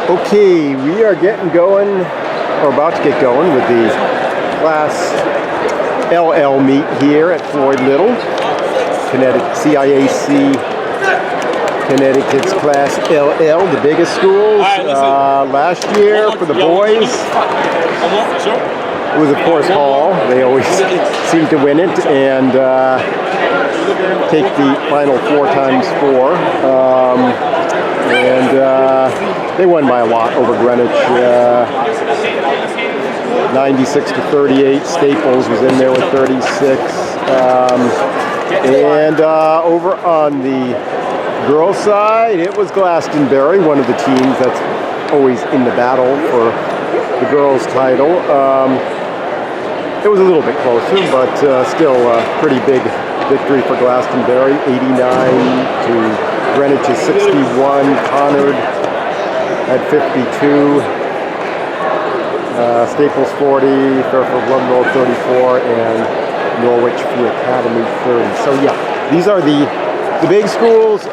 Okay, we are getting going, or about to get going with the Class LL meet here at Floyd Little, Connecticut, CIAC, Connecticut's Class LL, the biggest schools. Last year for the boys, it was of course Hall. They always seem to win it and take the final 4x4. They won by a lot over Greenwich, 96-38. Staples was in there with 36. Over on the girls' side, it was Glastonbury, one of the teams that's always in the battle for the girls' title. It was a little bit closer, but still a pretty big victory for Glastonbury, 89 to Greenwich's 61. Conard at 52. Staples 40, Fairfield Ludlow 34, and Norwich Free Academy 30. So yeah, these are the big schools.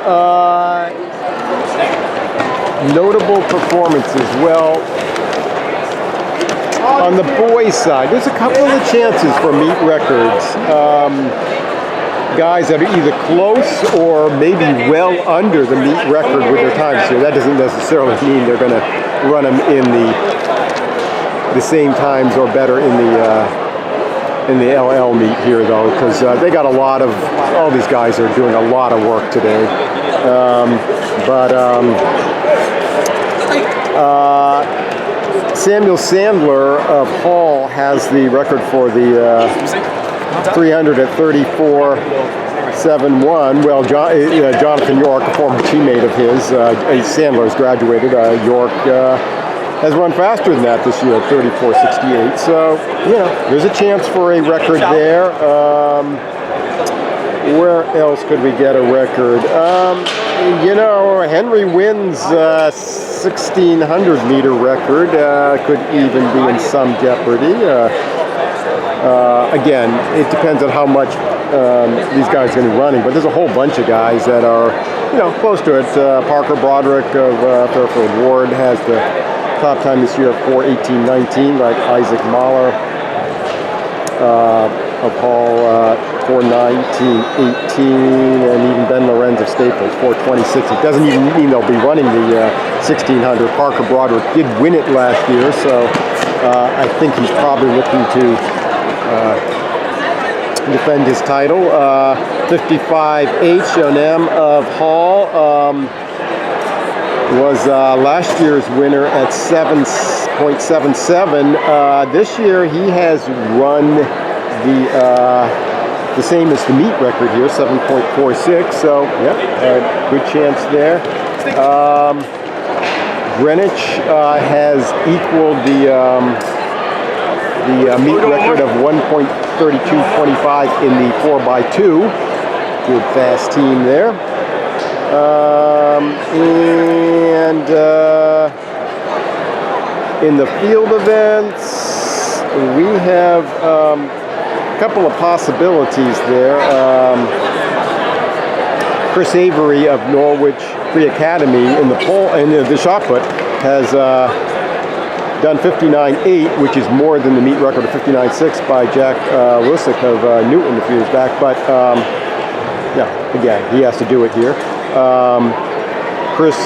Notable performances. Well, on the boys' side, there's a couple of chances for meet records. Guys that are either close or maybe well under the meet record with their times here. That doesn't necessarily mean they're going to run them in the same times or better in the LL meet here, though, because they got a lot of, all these guys are doing a lot of work today. Samuel Sandler of Hall has the record for the 300 at 34.71. Well, Jonathan York, a former teammate of his, Sandler's graduated. York has run faster than that this year at 34.68. So, you know, there's a chance for a record there. Where else could we get a record? You know, Henry Wynn's 1,600 meter record could even be in some jeopardy. Again, it depends on how much these guys are going to be running, but there's a whole bunch of guys that are, you know, close to it. Parker Broderick of Fairfield Ward has the top time this year of 4:18.19, like Isaac Mahler of Hall, 4:19.18, and even Ben Lorenz of Staples, 4:26. It doesn't even mean they'll be running the 1,600. Parker Broderick did win it last year, so I think he's probably looking to defend his title. 55H on M of Hall was last year's winner at 7.77. This year he has run the same as the meet record here, 7.46. So yeah, good chance there. Greenwich has equaled the meet record of 1.3225 in the 4x2. Good fast team there. In the field events, we have a couple of possibilities there. Chris Avery of Norwich Free Academy in the pole and the shot put has done 59.8, which is more than the meet record of 59.6 by Jack Lusick of Newton a few years back. But yeah, again, he has to do it here. Chris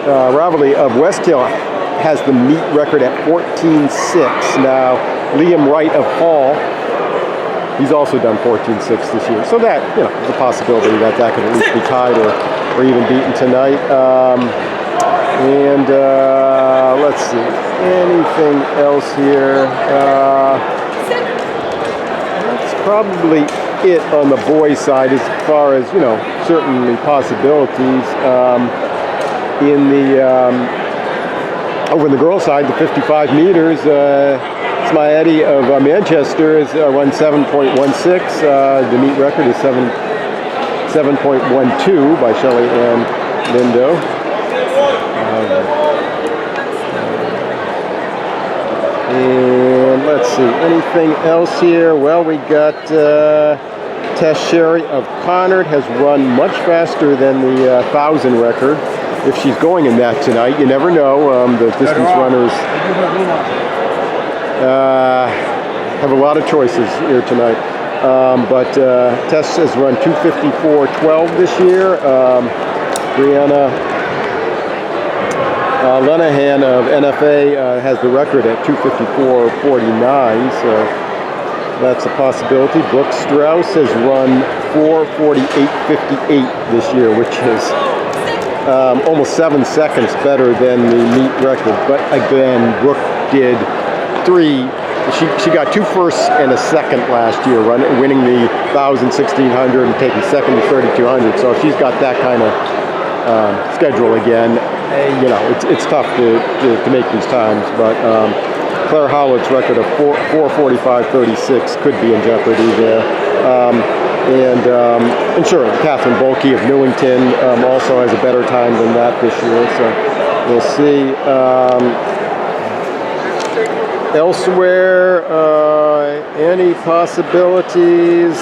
Ravelli of West Hill has the meet record at 14.6. Now, Liam Wright of Hall, he's also done 14.6 this year. So that, you know, there's a possibility that could at least be tied or even beaten tonight. Let's see, anything else here? That's probably it on the boys' side as far as, you know, certainly possibilities. Over the girls' side, the 55 meters, Smaedi of Manchester has run 7.16. The meet record is 7.12 by Shelley Ann Lindo. And let's see, anything else here? Well, we got Tess Sherry of Conard has run much faster than the 1,000 record. If she's going in that tonight, you never know. The distance runners have a lot of choices here tonight. But Tess has run 2:54.12 this year. Brianna Lenahan of NFA has the record at 2:54.49, so that's a possibility. Brooke Strauss has run 4:48.58 this year, which is almost 7 seconds better than the meet record. But again, Brooke did she got 2 firsts and a second last year, winning the 1,000, 1,600, and taking second to 3,200. So if she's got that kind of schedule again, you know, it's tough to make these times. But Claire Howlett's record of 4:45.36 could be in jeopardy there. And sure, Catherine Bolke of Newington also has a better time than that this year. So we'll see. Elsewhere, any possibilities?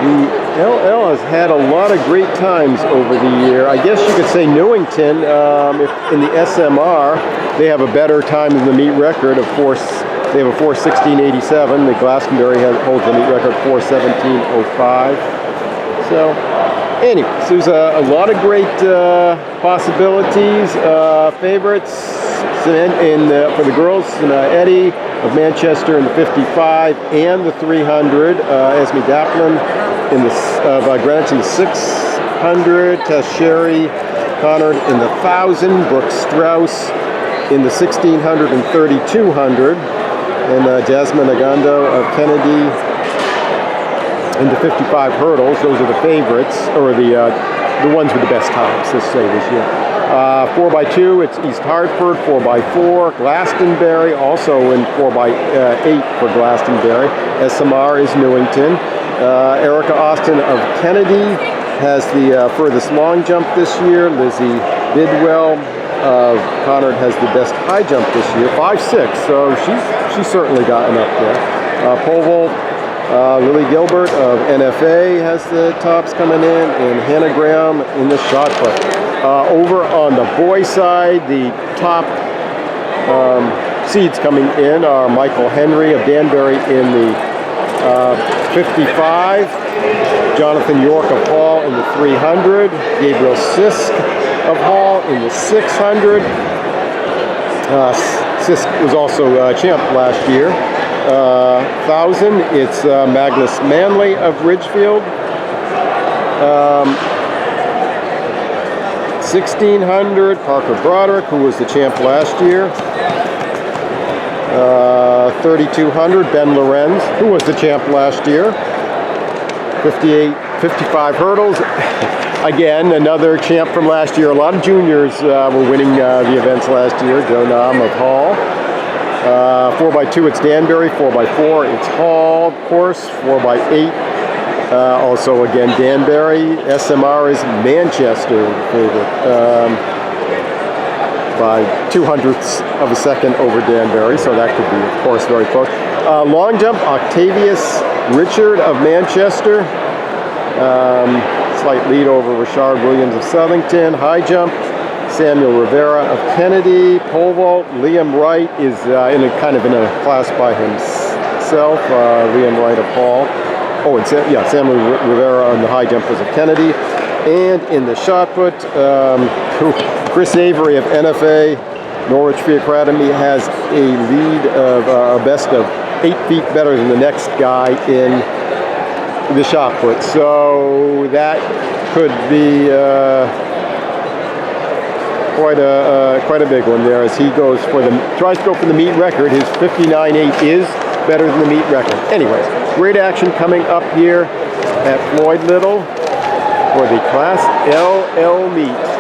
The LL has had a lot of great times over the year. I guess you could say Newington, if in the SMR, they have a better time than the meet record of they have a 4:16.87. The Glastonbury holds the meet record 4:17.05. So, anyways, there's a lot of great possibilities. Favorites for the girls, Eddie of Manchester in the 55 and the 300. Esme Daplin of Greenwich in the 600. Tess Sherry Conard in the 1,000. Brooke Strauss in the 1,600 and 3,200. And Jasmine Agando of Kennedy in the 55 hurdles. Those are the favorites, or the ones with the best times, let's say, this year. 4x2, it's East Hartford. 4x4, Glastonbury, also in 4x8 for Glastonbury. SMR is Newington. Erica Austin of Kennedy has the furthest long jump this year. Lizzie Bidwell of Conard has the best high jump this year, 5.6, so she's certainly gotten up there. Pole vault, Lily Gilbert of NFA has the tops coming in, and Hannah Graham in the shot put. Over on the boys' side, the top seeds coming in are Michael Henry of Danbury in the 55, Jonathan York of Hall in the 300, Gabriel Sisk of Hall in the 600. Sisk was also champ last year. 1,000, it's Magnus Manley of Ridgefield. 1,600, Parker Broderick, who was the champ last year. 3,200, Ben Lorenz, who was the champ last year. 55 hurdles. Again, another champ from last year. A lot of juniors were winning the events last year. Joe Nam of Hall. 4x2, it's Danbury. 4x4, it's Hall, of course. 4x8, also again Danbury. SMR is Manchester, favorite, by 200ths of a second over Danbury, so that could be, of course, very close. Long jump, Octavius Richard of Manchester. Slight lead over Richard Williams of Southington. High jump, Samuel Rivera of Kennedy. Pole vault, Liam Wright is in a class by himself. Liam Wright of Hall. Oh, and Samuel Rivera on the high jumpers of Kennedy. And in the shot put, Chris Avery of NFA, Norwich Free Academy, has a lead of a best of 8 feet better than the next guy in the shot put. So that could be quite a big one there, as he tries to go for the meet record. His 59.8 is better than the meet record. Anyways, great action coming up here at Floyd Little for the Class LL meet.